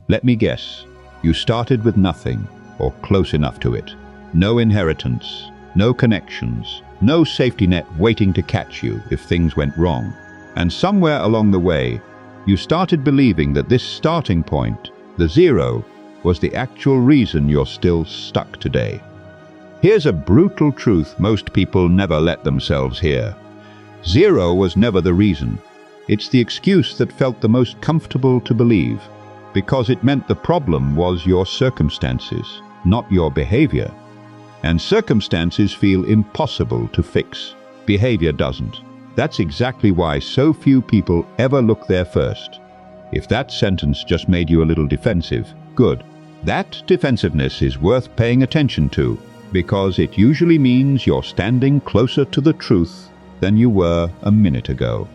Let me guess. You started with nothing, or close enough to it. No inheritance, no connections, no safety net waiting to catch you if things went wrong. And somewhere along the way, you started believing that this starting point, the zero, was the actual reason you're still stuck today. Here's a brutal truth most people never let themselves hear. Zero was never the reason. It's the excuse that felt the most comfortable to believe, because it meant the problem was your circumstances, not your behavior. And circumstances feel impossible to fix. Behavior doesn't. That's exactly why so few people ever look there first. If that sentence just made you a little defensive, good. That defensiveness is worth paying attention to, because it usually means you're standing closer to the truth than you were a minute ago.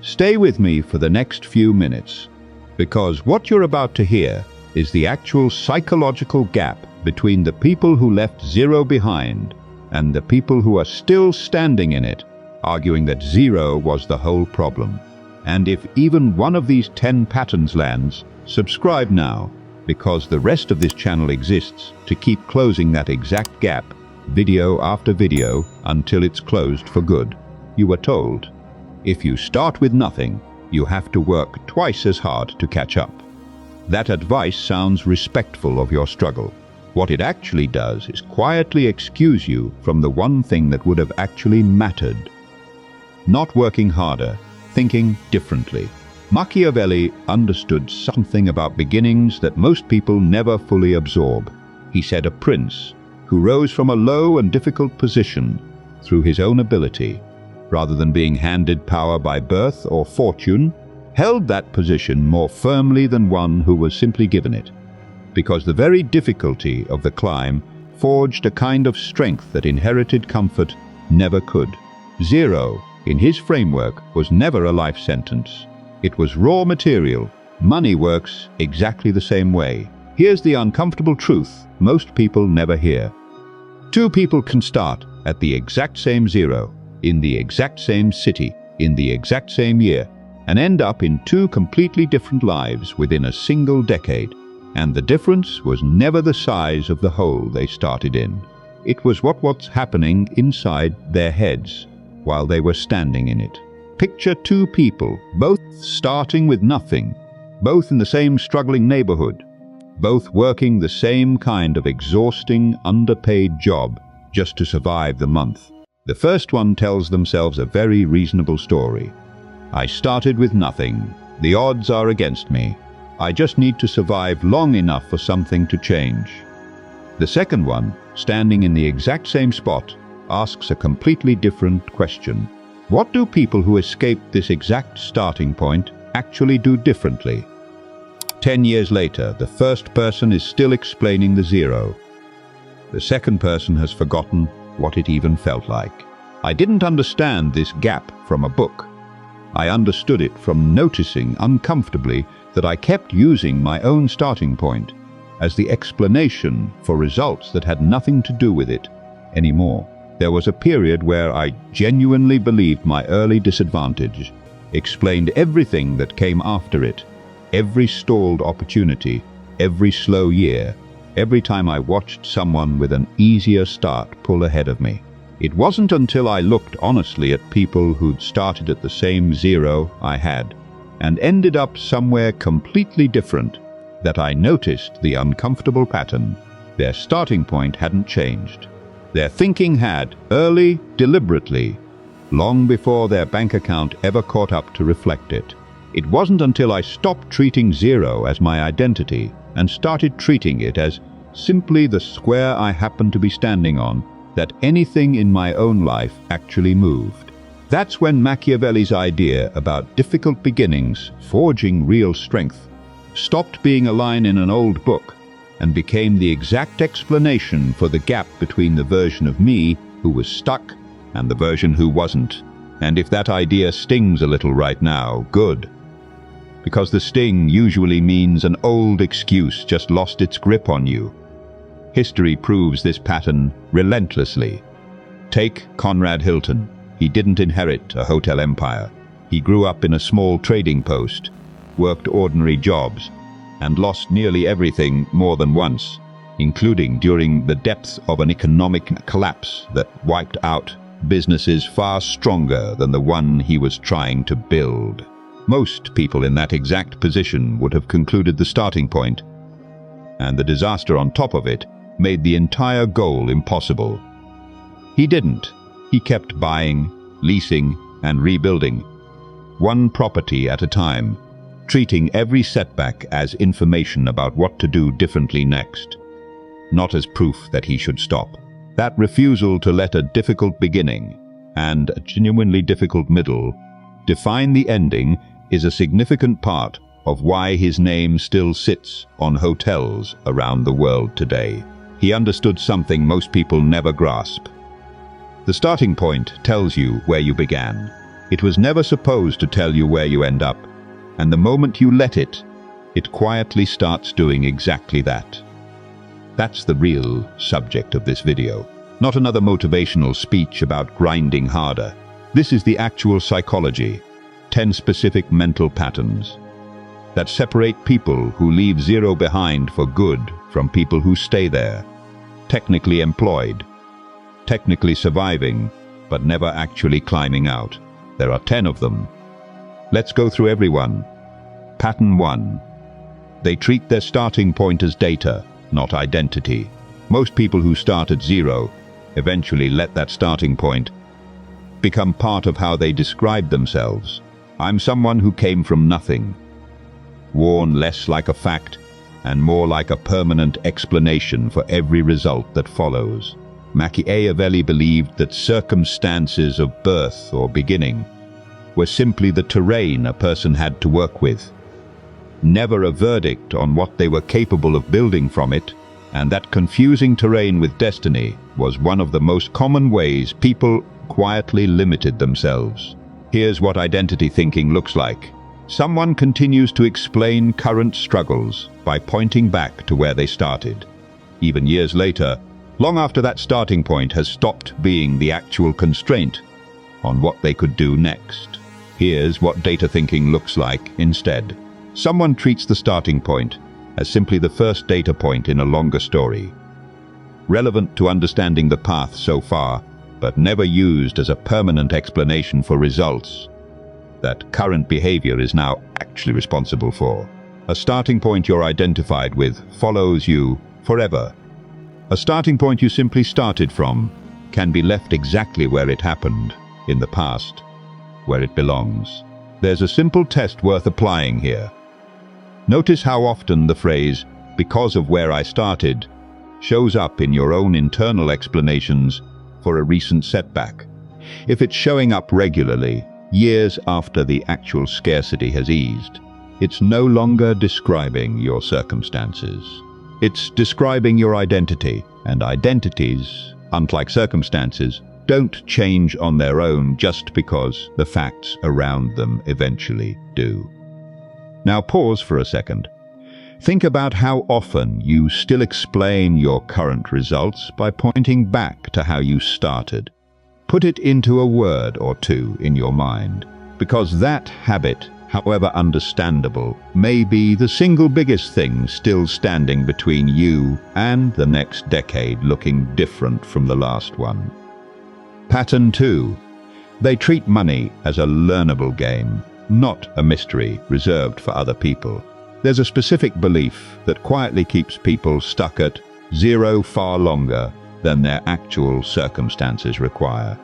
Stay with me for the next few minutes, because what you're about to hear is the actual psychological gap between the people who left zero behind and the people who are still standing in it, arguing that zero was the whole problem. And if even one of these 10 patterns lands, subscribe now, because the rest of this channel exists to keep closing that exact gap, video after video, until it's closed for good. You were told, if you start with nothing, you have to work twice as hard to catch up. That advice sounds respectful of your struggle. What it actually does is quietly excuse you from the one thing that would have actually mattered. Not working harder, thinking differently. Machiavelli understood something about beginnings that most people never fully absorb. He said a prince who rose from a low and difficult position through his own ability, rather than being handed power by birth or fortune, held that position more firmly than one who was simply given it, because the very difficulty of the climb forged a kind of strength that inherited comfort never could. Zero, in his framework, was never a life sentence. It was raw material. Money works exactly the same way. Here's the uncomfortable truth most people never hear. Two people can start at the exact same zero, in the exact same city, in the exact same year, and end up in two completely different lives within a single decade. And the difference was never the size of the hole they started in. It was what was happening inside their heads while they were standing in it. Picture two people, both starting with nothing, both in the same struggling neighborhood, both working the same kind of exhausting, underpaid job just to survive the month. The first one tells themselves a very reasonable story. I started with nothing. The odds are against me. I just need to survive long enough for something to change. The second one, standing in the exact same spot, asks a completely different question. What do people who escaped this exact starting point actually do differently? 10 years later, the first person is still explaining the zero. The second person has forgotten what it even felt like. I didn't understand this gap from a book. I understood it from noticing uncomfortably that I kept using my own starting point as the explanation for results that had nothing to do with it anymore. There was a period where I genuinely believed my early disadvantage explained everything that came after it, every stalled opportunity, every slow year, every time I watched someone with an easier start pull ahead of me. It wasn't until I looked honestly at people who'd started at the same zero I had and ended up somewhere completely different that I noticed the uncomfortable pattern. Their starting point hadn't changed. Their thinking had, early, deliberately, long before their bank account ever caught up to reflect it. It wasn't until I stopped treating zero as my identity and started treating it as simply the square I happened to be standing on that anything in my own life actually moved. That's when Machiavelli's idea about difficult beginnings, forging real strength, stopped being a line in an old book and became the exact explanation for the gap between the version of me who was stuck and the version who wasn't. And if that idea stings a little right now, good. Because the sting usually means an old excuse just lost its grip on you. History proves this pattern relentlessly. Take Conrad Hilton. He didn't inherit a hotel empire. He grew up in a small trading post, worked ordinary jobs, and lost nearly everything more than once, including during the depths of an economic collapse that wiped out businesses far stronger than the one he was trying to build. Most people in that exact position would have concluded the starting point, and the disaster on top of it made the entire goal impossible. He didn't. He kept buying, leasing, and rebuilding, one property at a time, treating every setback as information about what to do differently next, not as proof that he should stop. That refusal to let a difficult beginning and a genuinely difficult middle define the ending is a significant part of why his name still sits on hotels around the world today. He understood something most people never grasp. The starting point tells you where you began. It was never supposed to tell you where you end up, and the moment you let it, it quietly starts doing exactly that. That's the real subject of this video, not another motivational speech about grinding harder. This is the actual psychology, 10 specific mental patterns that separate people who leave zero behind for good from people who stay there, technically employed, technically surviving, but never actually climbing out. There are 10 of them. Let's go through every one. Pattern 1. They treat their starting point as data, not identity. Most people who start at zero eventually let that starting point become part of how they describe themselves. I'm someone who came from nothing, worn less like a fact and more like a permanent explanation for every result that follows. Machiavelli believed that circumstances of birth or beginning were simply the terrain a person had to work with, never a verdict on what they were capable of building from it, and that confusing terrain with destiny was one of the most common ways people quietly limited themselves. Here's what identity thinking looks like. Someone continues to explain current struggles by pointing back to where they started. Even years later, long after that starting point has stopped being the actual constraint on what they could do next. Here's what data thinking looks like instead. Someone treats the starting point as simply the first data point in a longer story, relevant to understanding the path so far, but never used as a permanent explanation for results that current behavior is now actually responsible for. A starting point you're identified with follows you forever. A starting point you simply started from can be left exactly where it happened, in the past, where it belongs. There's a simple test worth applying here. Notice how often the phrase, "because of where I started," shows up in your own internal explanations for a recent setback. If it's showing up regularly, years after the actual scarcity has eased, it's no longer describing your circumstances. It's describing your identity, and identities, unlike circumstances, don't change on their own just because the facts around them eventually do. Now pause for a second. Think about how often you still explain your current results by pointing back to how you started. Put it into a word or two in your mind, because that habit, however understandable, may be the single biggest thing still standing between you and the next decade looking different from the last one. Pattern 2. They treat money as a learnable game, not a mystery reserved for other people. There's a specific belief that quietly keeps people stuck at zero far longer than their actual circumstances require.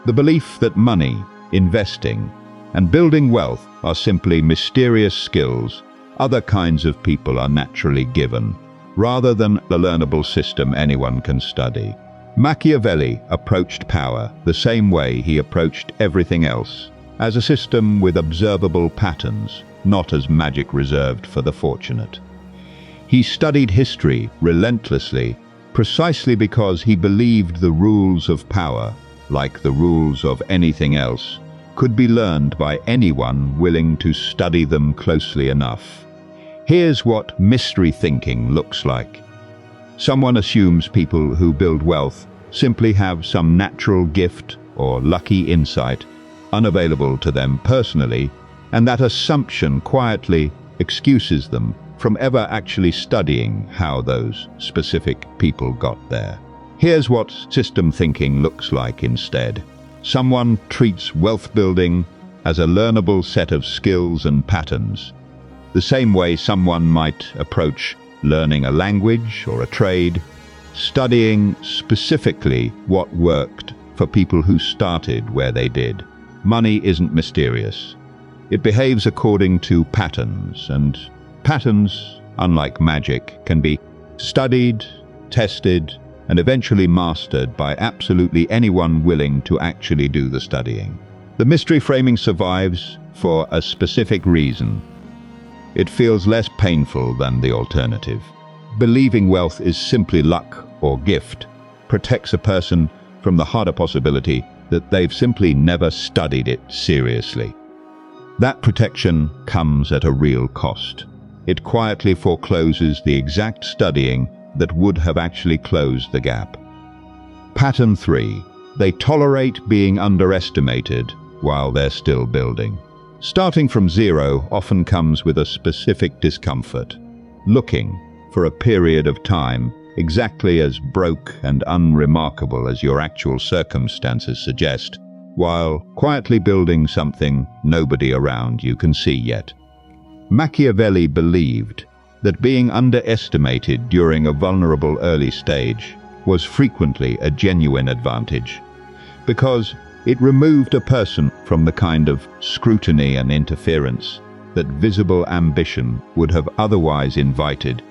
The belief that money, investing, and building wealth are simply mysterious skills other kinds of people are naturally given, rather than a learnable system anyone can study. Machiavelli approached power the same way he approached everything else, as a system with observable patterns, not as magic reserved for the fortunate. He studied history relentlessly, precisely because he believed the rules of power, like the rules of anything else, could be learned by anyone willing to study them closely enough. Here's what mystery thinking looks like. Someone assumes people who build wealth simply have some natural gift or lucky insight unavailable to them personally, and that assumption quietly excuses them from ever actually studying how those specific people got there. Here's what system thinking looks like instead. Someone treats wealth building as a learnable set of skills and patterns, the same way someone might approach learning a language or a trade, studying specifically what worked for people who started where they did. Money isn't mysterious. It behaves according to patterns, and patterns, unlike magic, can be studied, tested, and eventually mastered by absolutely anyone willing to actually do the studying. The mystery framing survives for a specific reason. It feels less painful than the alternative. Believing wealth is simply luck or gift protects a person from the harder possibility that they've simply never studied it seriously. That protection comes at a real cost. It quietly forecloses the exact studying that would have actually closed the gap. Pattern 3. They tolerate being underestimated while they're still building. Starting from zero often comes with a specific discomfort. Looking for a period of time exactly as broke and unremarkable as your actual circumstances suggest, while quietly building something nobody around you can see yet. Machiavelli believed that being underestimated during a vulnerable early stage was frequently a genuine advantage, because it removed a person from the kind of scrutiny and interference that visible ambition would have otherwise invited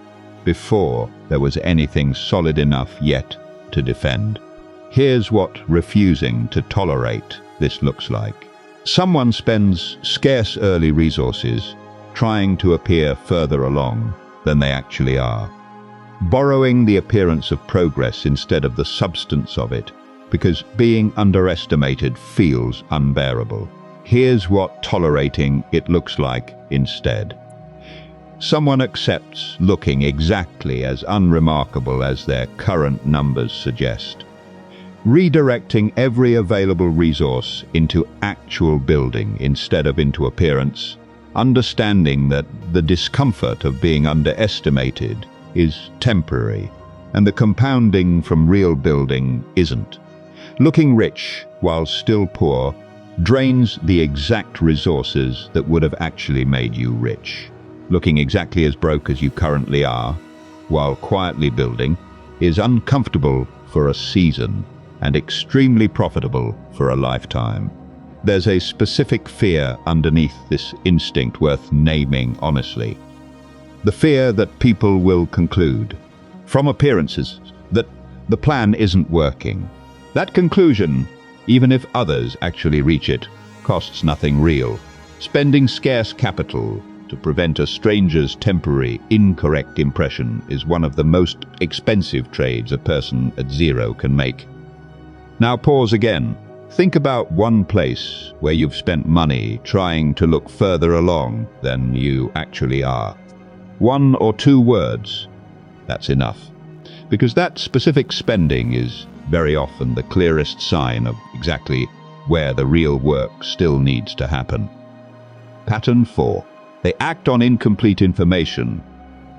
before there was anything solid enough yet to defend. Here's what refusing to tolerate this looks like. Someone spends scarce early resources trying to appear further along than they actually are, borrowing the appearance of progress instead of the substance of it, because being underestimated feels unbearable. Here's what tolerating it looks like instead. Someone accepts looking exactly as unremarkable as their current numbers suggest, redirecting every available resource into actual building instead of into appearance, understanding that the discomfort of being underestimated is temporary and the compounding from real building isn't. Looking rich while still poor drains the exact resources that would have actually made you rich. Looking exactly as broke as you currently are, while quietly building, is uncomfortable for a season and extremely profitable for a lifetime. There's a specific fear underneath this instinct worth naming honestly. The fear that people will conclude, from appearances, that the plan isn't working. That conclusion, even if others actually reach it, costs nothing real. Spending scarce capital to prevent a stranger's temporary, incorrect impression is one of the most expensive trades a person at zero can make. Now pause again. Think about one place where you've spent money trying to look further along than you actually are. 1 or 2 words, that's enough. Because that specific spending is very often the clearest sign of exactly where the real work still needs to happen. Pattern 4. They act on incomplete information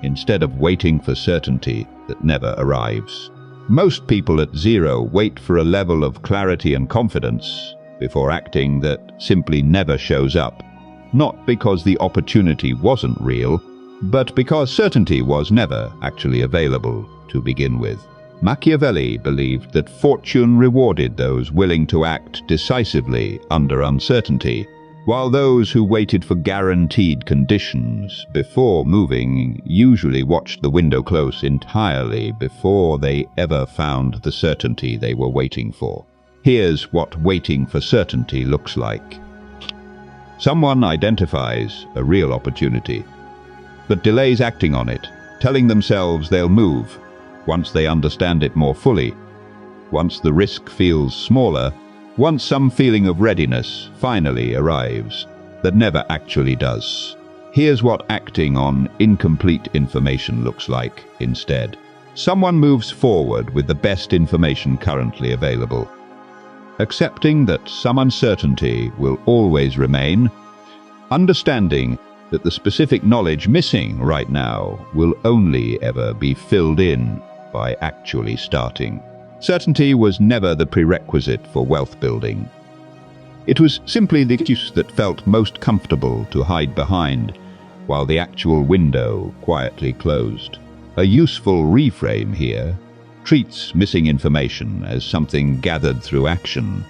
instead of waiting for certainty that never arrives. Most people at zero wait for a level of clarity and confidence before acting that simply never shows up, not because the opportunity wasn't real, but because certainty was never actually available to begin with. Machiavelli believed that fortune rewarded those willing to act decisively under uncertainty, while those who waited for guaranteed conditions before moving usually watched the window close entirely before they ever found the certainty they were waiting for. Here's what waiting for certainty looks like. Someone identifies a real opportunity, but delays acting on it, telling themselves they'll move once they understand it more fully, once the risk feels smaller, once some feeling of readiness finally arrives that never actually does. Here's what acting on incomplete information looks like instead. Someone moves forward with the best information currently available, accepting that some uncertainty will always remain, understanding that the specific knowledge missing right now will only ever be filled in by actually starting. Certainty was never the prerequisite for wealth building. It was simply the excuse that felt most comfortable to hide behind, while the actual window quietly closed. A useful reframe here treats missing information as something gathered through action,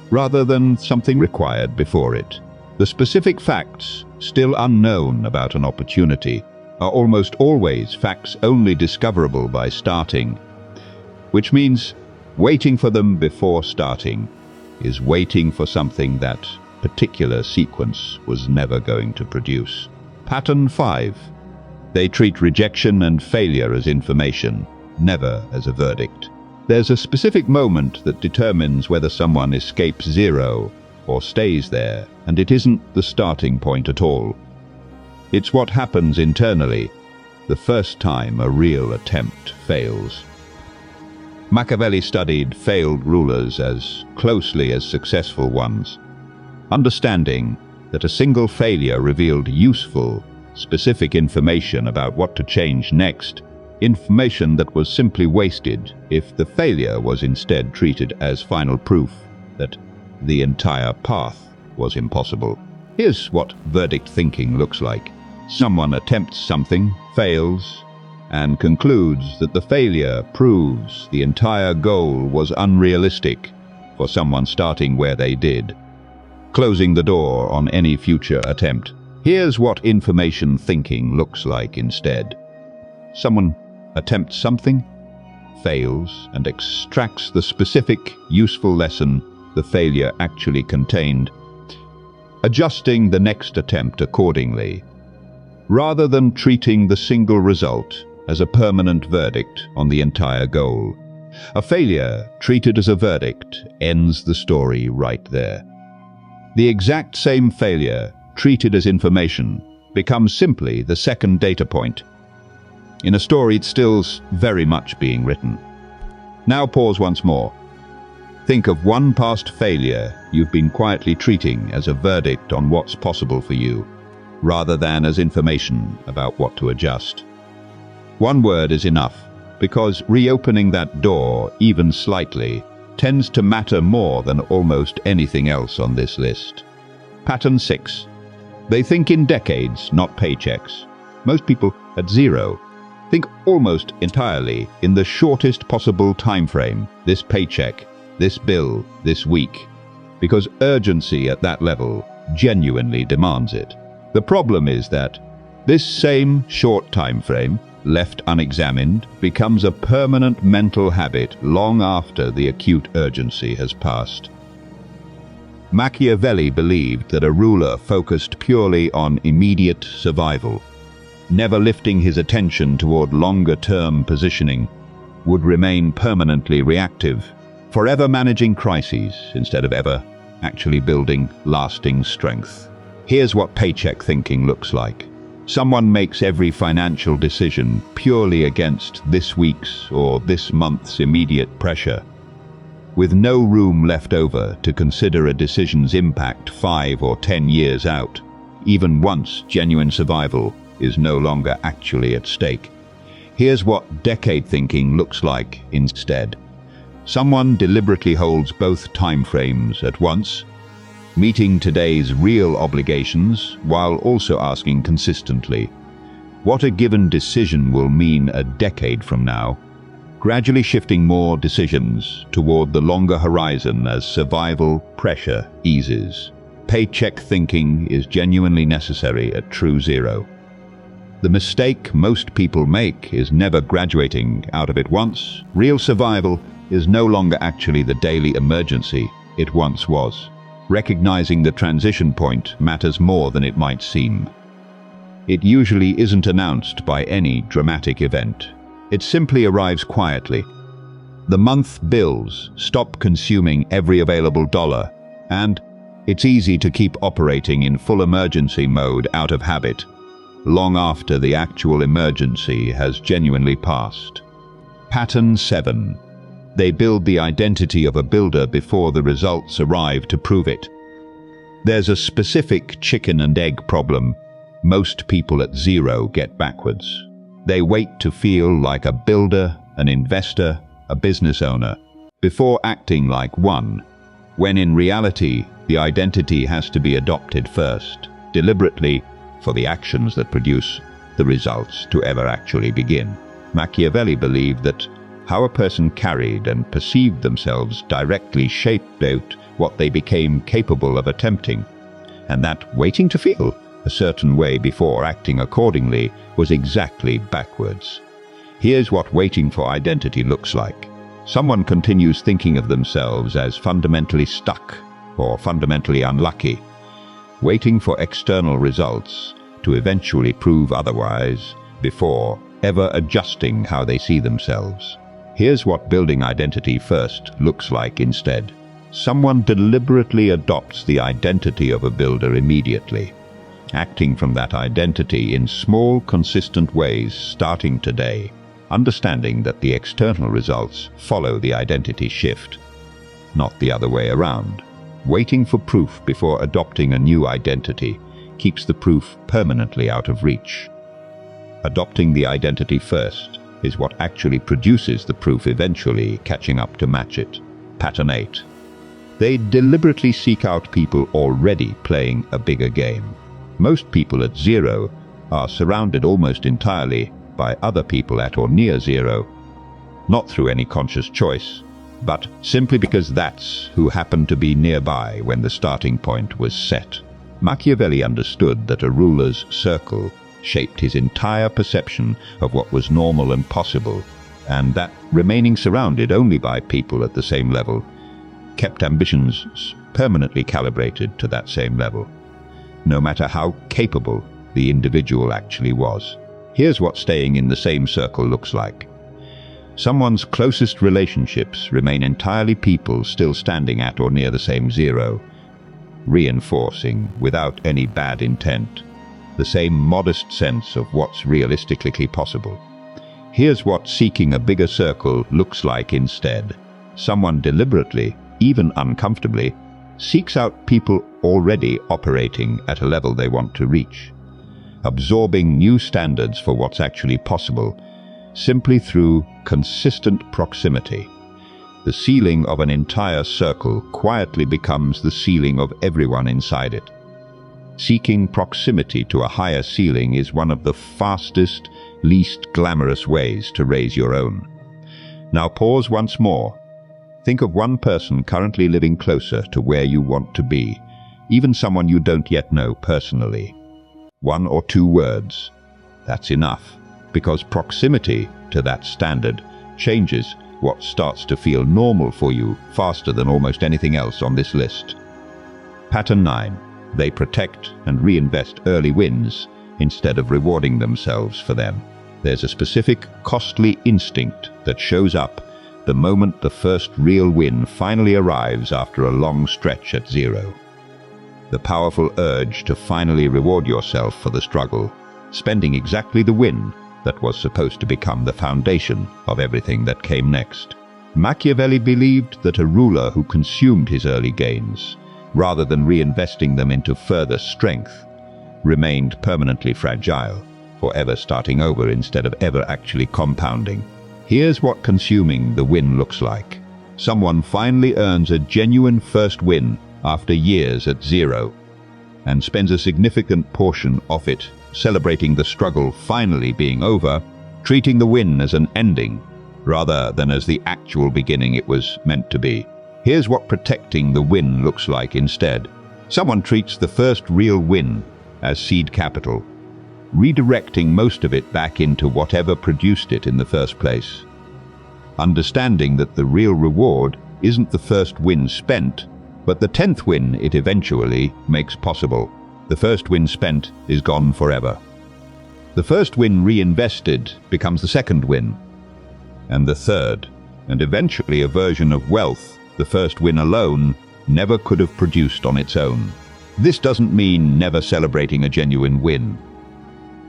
rather than something required before it. The specific facts still unknown about an opportunity are almost always facts only discoverable by starting, which means waiting for them before starting is waiting for something that particular sequence was never going to produce. Pattern 5. They treat rejection and failure as information, never as a verdict. There's a specific moment that determines whether someone escapes zero or stays there, and it isn't the starting point at all. It's what happens internally the first time a real attempt fails. Machiavelli studied failed rulers as closely as successful ones, understanding that a single failure revealed useful, specific information about what to change next, information that was simply wasted if the failure was instead treated as final proof that the entire path was impossible. Here's what verdict thinking looks like. Someone attempts something, fails, and concludes that the failure proves the entire goal was unrealistic for someone starting where they did, closing the door on any future attempt. Here's what information thinking looks like instead. Someone attempts something, fails, and extracts the specific, useful lesson the failure actually contained, adjusting the next attempt accordingly, rather than treating the single result as a permanent verdict on the entire goal. A failure treated as a verdict ends the story right there. The exact same failure treated as information becomes simply the second data point in a story that's still very much being written. Now pause once more. Think of one past failure you've been quietly treating as a verdict on what's possible for you, rather than as information about what to adjust. One word is enough, because reopening that door, even slightly, tends to matter more than almost anything else on this list. Pattern 6. They think in decades, not paychecks. Most people at zero think almost entirely in the shortest possible time frame, this paycheck, this bill, this week, because urgency at that level genuinely demands it. The problem is that this same short time frame, left unexamined, becomes a permanent mental habit long after the acute urgency has passed. Machiavelli believed that a ruler focused purely on immediate survival, never lifting his attention toward longer-term positioning, would remain permanently reactive, forever managing crises instead of ever actually building lasting strength. Here's what paycheck thinking looks like. Someone makes every financial decision purely against this week's or this month's immediate pressure, with no room left over to consider a decision's impact 5 or 10 years out, even once genuine survival is no longer actually at stake. Here's what decade thinking looks like instead. Someone deliberately holds both timeframes at once, meeting today's real obligations while also asking consistently what a given decision will mean a decade from now, gradually shifting more decisions toward the longer horizon as survival pressure eases. Paycheck thinking is genuinely necessary at true zero. The mistake most people make is never graduating out of it once. Real survival is no longer actually the daily emergency it once was. Recognizing the transition point matters more than it might seem. It usually isn't announced by any dramatic event. It simply arrives quietly. The month bills stop consuming every available dollar, and it's easy to keep operating in full emergency mode out of habit, long after the actual emergency has genuinely passed. Pattern 7. They build the identity of a builder before the results arrive to prove it. There's a specific chicken and egg problem most people at zero get backwards. They wait to feel like a builder, an investor, a business owner, before acting like one, when in reality, the identity has to be adopted first, deliberately, for the actions that produce the results to ever actually begin. Machiavelli believed that how a person carried and perceived themselves directly shaped out what they became capable of attempting, and that waiting to feel a certain way before acting accordingly was exactly backwards. Here's what waiting for identity looks like. Someone continues thinking of themselves as fundamentally stuck or fundamentally unlucky, waiting for external results to eventually prove otherwise before ever adjusting how they see themselves. Here's what building identity first looks like instead. Someone deliberately adopts the identity of a builder immediately, acting from that identity in small, consistent ways starting today, understanding that the external results follow the identity shift, not the other way around. Waiting for proof before adopting a new identity keeps the proof permanently out of reach. Adopting the identity first is what actually produces the proof eventually catching up to match it. Pattern 8. They deliberately seek out people already playing a bigger game. Most people at zero are surrounded almost entirely by other people at or near zero, not through any conscious choice, but simply because that's who happened to be nearby when the starting point was set. Machiavelli understood that a ruler's circle shaped his entire perception of what was normal and possible, and that remaining surrounded only by people at the same level kept ambitions permanently calibrated to that same level, no matter how capable the individual actually was. Here's what staying in the same circle looks like. Someone's closest relationships remain entirely people still standing at or near the same zero, reinforcing, without any bad intent, the same modest sense of what's realistically possible. Here's what seeking a bigger circle looks like instead. Someone deliberately, even uncomfortably, seeks out people already operating at a level they want to reach, absorbing new standards for what's actually possible simply through consistent proximity. The ceiling of an entire circle quietly becomes the ceiling of everyone inside it. Seeking proximity to a higher ceiling is one of the fastest, least glamorous ways to raise your own. Now pause once more. Think of one person currently living closer to where you want to be, even someone you don't yet know personally. 1 or 2 words. That's enough, because proximity to that standard changes what starts to feel normal for you faster than almost anything else on this list. Pattern 9. They protect and reinvest early wins instead of rewarding themselves for them. There's a specific, costly instinct that shows up the moment the first real win finally arrives after a long stretch at zero. The powerful urge to finally reward yourself for the struggle, spending exactly the win that was supposed to become the foundation of everything that came next. Machiavelli believed that a ruler who consumed his early gains, rather than reinvesting them into further strength, remained permanently fragile, forever starting over instead of ever actually compounding. Here's what consuming the win looks like. Someone finally earns a genuine first win after years at zero, and spends a significant portion of it celebrating the struggle finally being over, treating the win as an ending rather than as the actual beginning it was meant to be. Here's what protecting the win looks like instead. Someone treats the first real win as seed capital, redirecting most of it back into whatever produced it in the first place. Understanding that the real reward isn't the first win spent, but the 10th win it eventually makes possible. The first win spent is gone forever. The first win reinvested becomes the second win, and the third, and eventually a version of wealth the first win alone never could have produced on its own. This doesn't mean never celebrating a genuine win.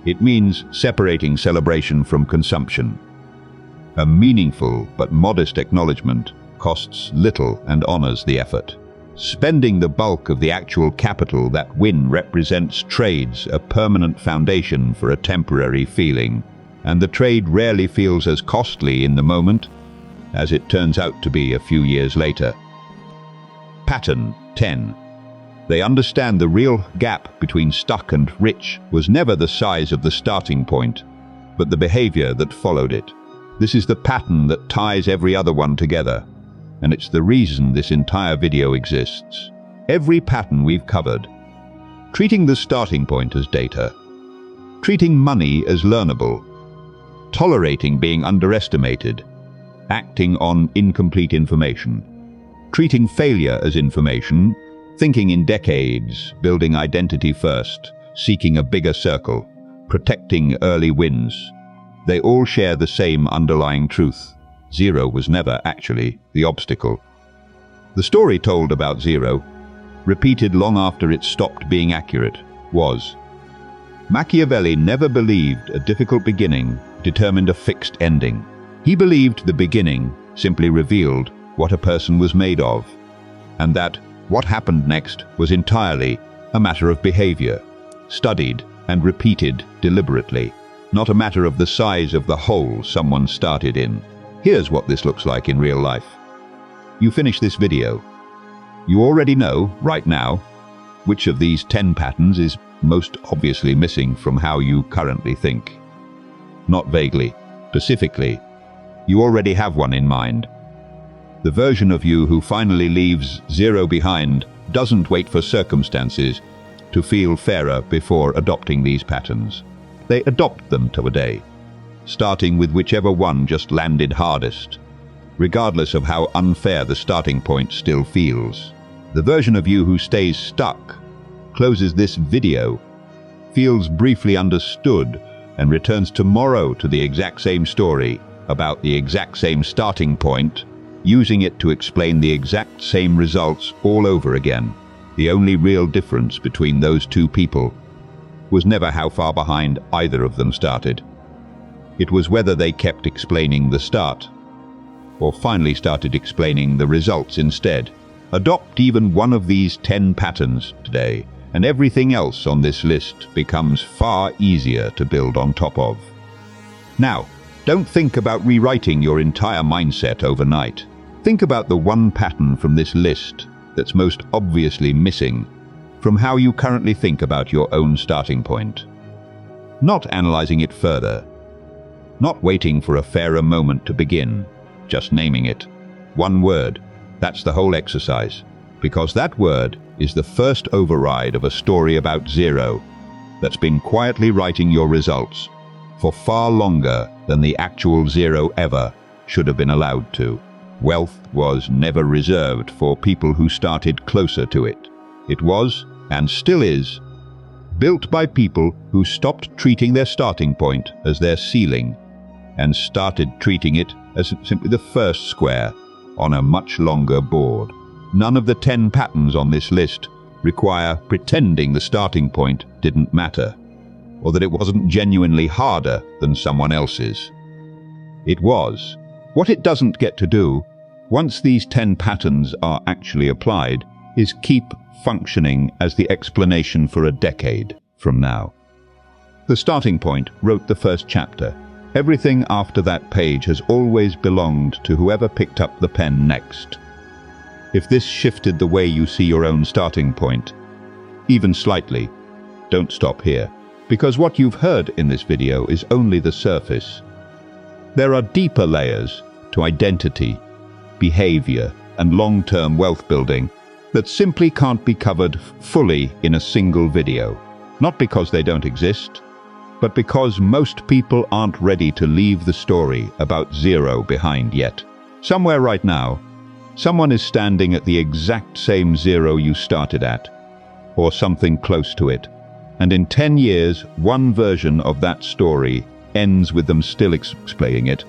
It means separating celebration from consumption. A meaningful but modest acknowledgement costs little and honors the effort. spending the bulk of the actual capital that win represents trades a permanent foundation for a temporary feeling, and the trade rarely feels as costly in the moment as it turns out to be a few years later. Pattern 10. They understand the real gap between stuck and rich was never the size of the starting point, but the behavior that followed it. This is the pattern that ties every other one together, and it's the reason this entire video exists. Every pattern we've covered. Treating the starting point as data. Treating money as learnable. Tolerating being underestimated. Acting on incomplete information. Treating failure as information. Thinking in decades, building identity first, seeking a bigger circle, protecting early wins. They all share the same underlying truth. Zero was never actually the obstacle. The story told about zero, repeated long after it stopped being accurate, was Machiavelli never believed a difficult beginning determined a fixed ending. He believed the beginning simply revealed what a person was made of, and that what happened next was entirely a matter of behavior, studied and repeated deliberately, not a matter of the size of the hole someone started in. Here's what this looks like in real life. You finish this video. You already know, right now, which of these 10 patterns is most obviously missing from how you currently think. Not vaguely, specifically. You already have one in mind. The version of you who finally leaves zero behind doesn't wait for circumstances to feel fairer before adopting these patterns. They adopt them today, starting with whichever one just landed hardest, regardless of how unfair the starting point still feels. The version of you who stays stuck, closes this video, feels briefly understood, and returns tomorrow to the exact same story about the exact same starting point, using it to explain the exact same results all over again. The only real difference between those two people was never how far behind either of them started. It was whether they kept explaining the start, or finally started explaining the results instead. Adopt even one of these 10 patterns today, and everything else on this list becomes far easier to build on top of. Now, don't think about rewriting your entire mindset overnight. Think about the one pattern from this list that's most obviously missing from how you currently think about your own starting point. Not analyzing it further. Not waiting for a fairer moment to begin. Just naming it. One word. That's the whole exercise. Because that word is the first override of a story about zero that's been quietly writing your results for far longer than the actual zero ever should have been allowed to. Wealth was never reserved for people who started closer to it. It was, and still is, built by people who stopped treating their starting point as their ceiling and started treating it as simply the first square on a much longer board. None of the 10 patterns on this list require pretending the starting point didn't matter, or that it wasn't genuinely harder than someone else's. It was. What it doesn't get to do, once these 10 patterns are actually applied, is keep functioning as the explanation for a decade from now. The starting point wrote the first chapter. Everything after that page has always belonged to whoever picked up the pen next. If this shifted the way you see your own starting point, even slightly, don't stop here, because what you've heard in this video is only the surface. There are deeper layers to identity, behavior, and long-term wealth building that simply can't be covered fully in a single video. Not because they don't exist, but because most people aren't ready to leave the story about zero behind yet. Somewhere right now, someone is standing at the exact same zero you started at, or something close to it. And in 10 years, one version of that story ends with them still explaining it,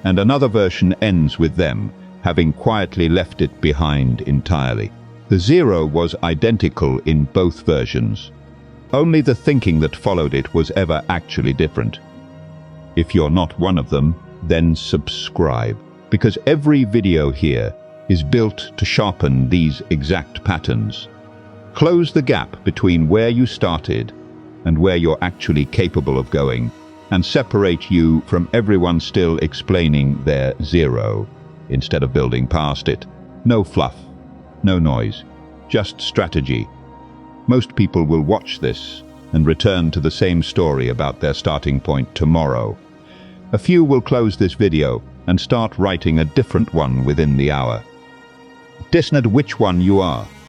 and another version ends with them having quietly left it behind entirely. The zero was identical in both versions. Only the thinking that followed it was ever actually different. If you're not one of them, then subscribe, because every video here is built to sharpen these exact patterns. Close the gap between where you started and where you're actually capable of going, and separate you from everyone still explaining their zero, instead of building past it. No fluff, no noise, just strategy. Most people will watch this and return to the same story about their starting point tomorrow. A few will close this video and start writing a different one within the hour. Decide which one you are.